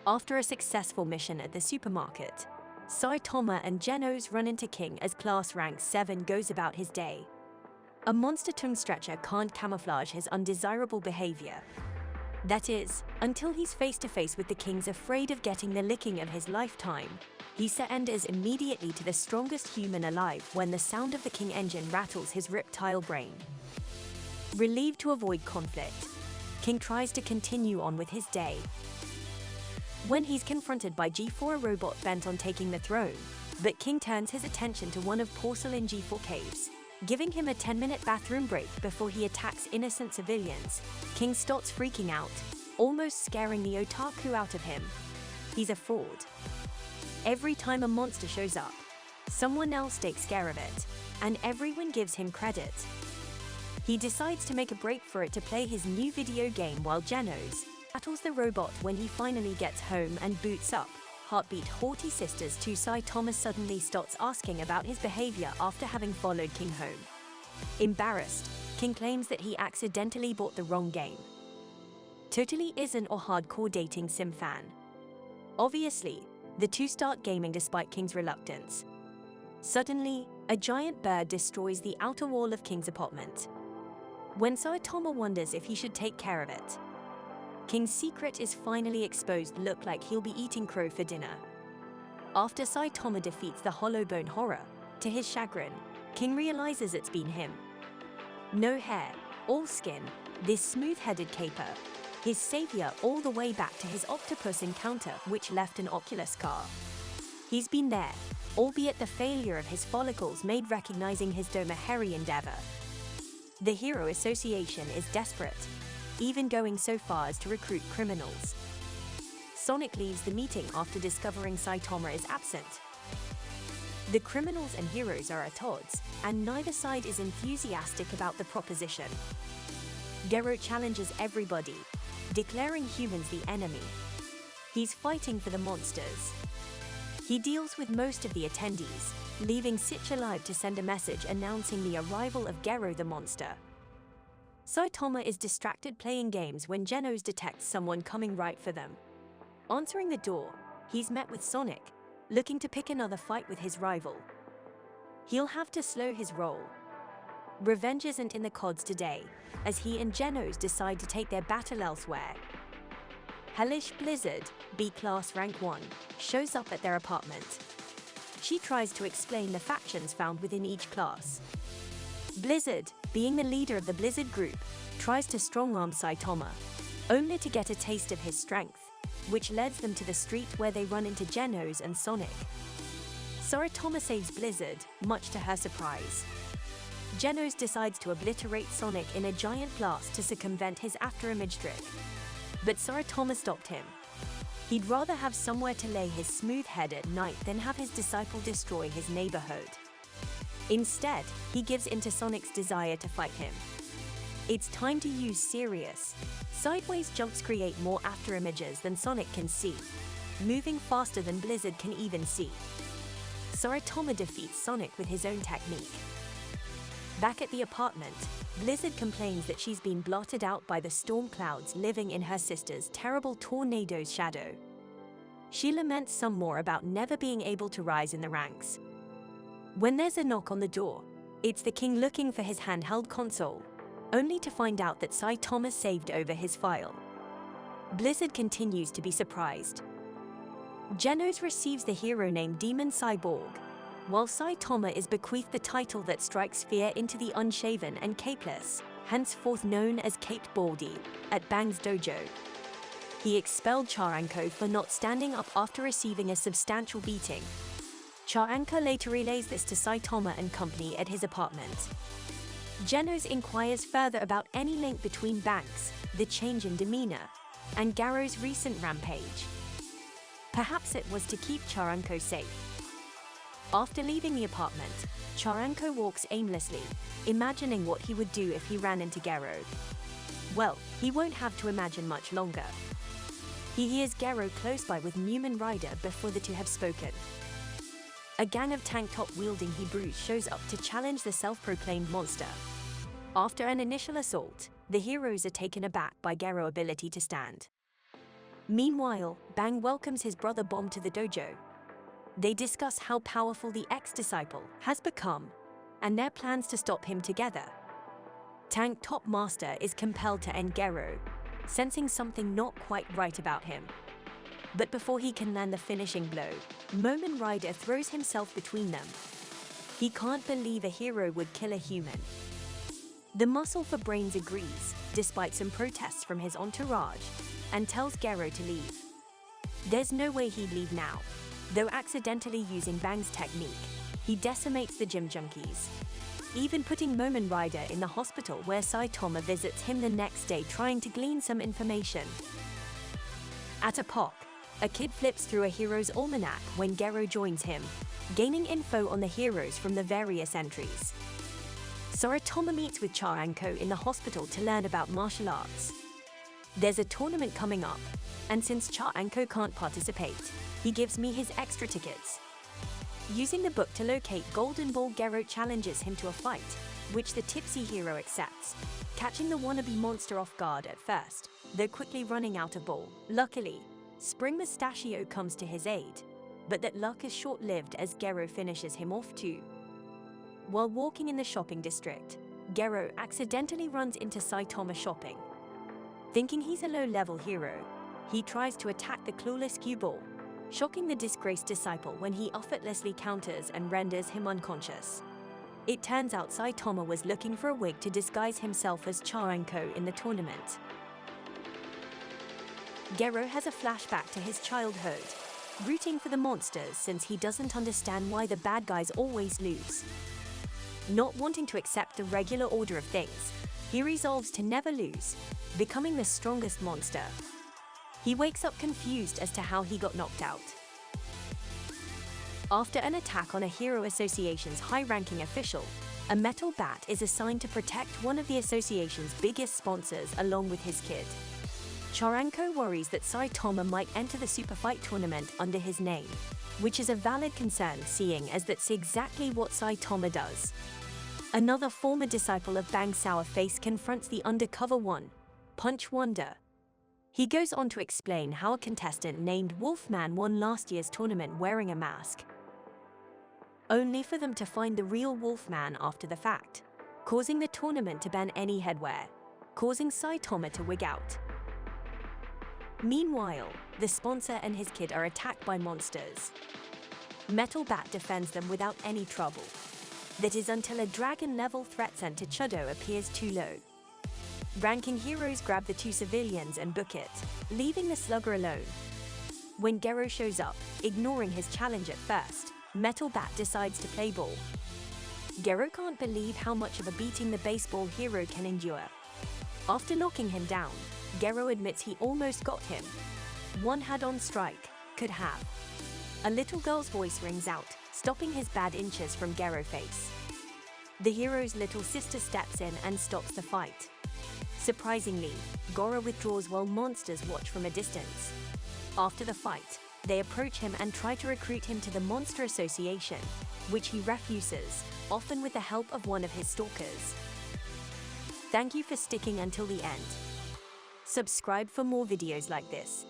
After a successful mission at the supermarket, Saitama and Genos run into King as class rank 7 goes about his day. A monster tongue stretcher can't camouflage his undesirable behavior. That is, until he's face to face with the King's afraid of getting the licking of his lifetime. He surrenders immediately to the strongest human alive when the sound of the King engine rattles his reptile brain. Relieved to avoid conflict, King tries to continue on with his day. When he's confronted by G4, a robot bent on taking the throne, but King turns his attention to one of porcelain G4 caves, giving him a 10-minute bathroom break before he attacks innocent civilians. King starts freaking out, almost scaring the otaku out of him. He's a fraud. Every time a monster shows up, someone else takes care of it, and everyone gives him credit. He decides to make a break for it to play his new video game while Genos battles the robot. When he finally gets home and boots up Heartbeat haughty sisters to Saitama suddenly starts asking about his behavior after having followed King home. Embarrassed, King claims that he accidentally bought the wrong game. Totally isn't a hardcore dating sim fan. Obviously, the two start gaming despite King's reluctance. Suddenly, a giant bird destroys the outer wall of King's apartment. When Saitama wonders if he should take care of it, King's secret is finally exposed. Look like he'll be eating crow for dinner. After Saitama defeats the Hollowbone Horror, to his chagrin, King realizes it's been him. No hair, all skin, this smooth-headed caper, his savior all the way back to his octopus encounter which left an ocular scar. He's been there, albeit the failure of his follicles made recognizing his dome a hairy endeavor. The Hero Association is desperate, even going so far as to recruit criminals. Sonic leaves the meeting after discovering Saitama is absent. The criminals and heroes are at odds, and neither side is enthusiastic about the proposition. Garo challenges everybody, declaring humans the enemy. He's fighting for the monsters. He deals with most of the attendees, leaving Sitch alive to send a message announcing the arrival of Garo the monster. Saitama is distracted playing games when Genos detects someone coming right for them. Answering the door, he's met with Sonic, looking to pick another fight with his rival. He'll have to slow his roll. Revenge isn't in the cards today, as he and Genos decide to take their battle elsewhere. Hellish Blizzard, B-Class Rank 1, shows up at their apartment. She tries to explain the factions found within each class. Blizzard, being the leader of the Blizzard group, tries to strong-arm Saitama, only to get a taste of his strength, which leads them to the street where they run into Genos and Sonic. Saitama saves Blizzard, much to her surprise. Genos decides to obliterate Sonic in a giant blast to circumvent his afterimage trick, but Saitama stopped him. He'd rather have somewhere to lay his smooth head at night than have his disciple destroy his neighborhood. Instead, he gives in to Sonic's desire to fight him. It's time to use serious. Sideways jumps create more afterimages than Sonic can see, moving faster than Blizzard can even see. Saitama defeats Sonic with his own technique. Back at the apartment, Blizzard complains that she's been blotted out by the storm clouds living in her sister's terrible tornado's shadow. She laments some more about never being able to rise in the ranks. When there's a knock on the door, it's the King looking for his handheld console, only to find out that Saitama saved over his file. Blizzard continues to be surprised. Genos receives the hero named Demon Cyborg, while Saitama is bequeathed the title that strikes fear into the unshaven and capeless, henceforth known as Caped Baldy, at Bang's dojo. He expelled Charanko for not standing up after receiving a substantial beating. Charanko later relays this to Saitama and company at his apartment. Genos inquires further about any link between Banks, the change in demeanor, and Garo's recent rampage. Perhaps it was to keep Charanko safe. After leaving the apartment, Charanko walks aimlessly, imagining what he would do if he ran into Garo. Well, he won't have to imagine much longer. He hears Garo close by with Newman Rider before the two have spoken. A gang of tank-top-wielding Hebrews shows up to challenge the self-proclaimed monster. After an initial assault, the heroes are taken aback by Garo's ability to stand. Meanwhile, Bang welcomes his brother Bomb to the dojo. They discuss how powerful the ex-disciple has become, and their plans to stop him together. Tank Top Master is compelled to end Garo, sensing something not quite right about him. But before he can land the finishing blow, Moment Rider throws himself between them. He can't believe a hero would kill a human. The muscle for brains agrees, despite some protests from his entourage, and tells Garo to leave. There's no way he'd leave now, though accidentally using Bang's technique, he decimates the gym junkies, even putting Moment Rider in the hospital where Saitama visits him the next day trying to glean some information. At a POC, a kid flips through a hero's almanac when Garo joins him, gaining info on the heroes from the various entries. Saitama meets with Charanko in the hospital to learn about martial arts. There's a tournament coming up, and since Charanko can't participate, he gives me his extra tickets. Using the book to locate Golden Ball, Garo challenges him to a fight, which the tipsy hero accepts, catching the wannabe monster off guard at first, though quickly running out of ball. Luckily, Spring Mustachio comes to his aid, but that luck is short-lived as Garo finishes him off too. While walking in the shopping district, Garo accidentally runs into Saitama shopping. Thinking he's a low-level hero, he tries to attack the clueless cue ball, shocking the disgraced disciple when he effortlessly counters and renders him unconscious. It turns out Saitama was looking for a wig to disguise himself as Charanko in the tournament. Garo has a flashback to his childhood, rooting for the monsters since he doesn't understand why the bad guys always lose. Not wanting to accept the regular order of things, he resolves to never lose, becoming the strongest monster. He wakes up confused as to how he got knocked out. After an attack on a Hero Association's high-ranking official, a metal bat is assigned to protect one of the association's biggest sponsors along with his kid. Charanko worries that Saitama might enter the super fight tournament under his name, which is a valid concern seeing as that's exactly what Saitama does. Another former disciple of Bang Sourface confronts the undercover one, Punch Wonder. He goes on to explain how a contestant named Wolfman won last year's tournament wearing a mask, only for them to find the real Wolfman after the fact, causing the tournament to ban any headwear, causing Saitama to wig out. Meanwhile, the sponsor and his kid are attacked by monsters. Metal Bat defends them without any trouble. That is until a dragon-level threat sent to Chudo appears too low. Ranking heroes grab the two civilians and book it, leaving the slugger alone. When Garo shows up, ignoring his challenge at first, Metal Bat decides to play ball. Garo can't believe how much of a beating the baseball hero can endure. After knocking him down, Garo admits he almost got him. One head-on strike, could have. A little girl's voice rings out, stopping his bad inches from Garo face. The hero's little sister steps in and stops the fight. Surprisingly, Garo withdraws while monsters watch from a distance. After the fight, they approach him and try to recruit him to the Monster Association, which he refuses, often with the help of one of his stalkers. Thank you for sticking until the end. Subscribe for more videos like this.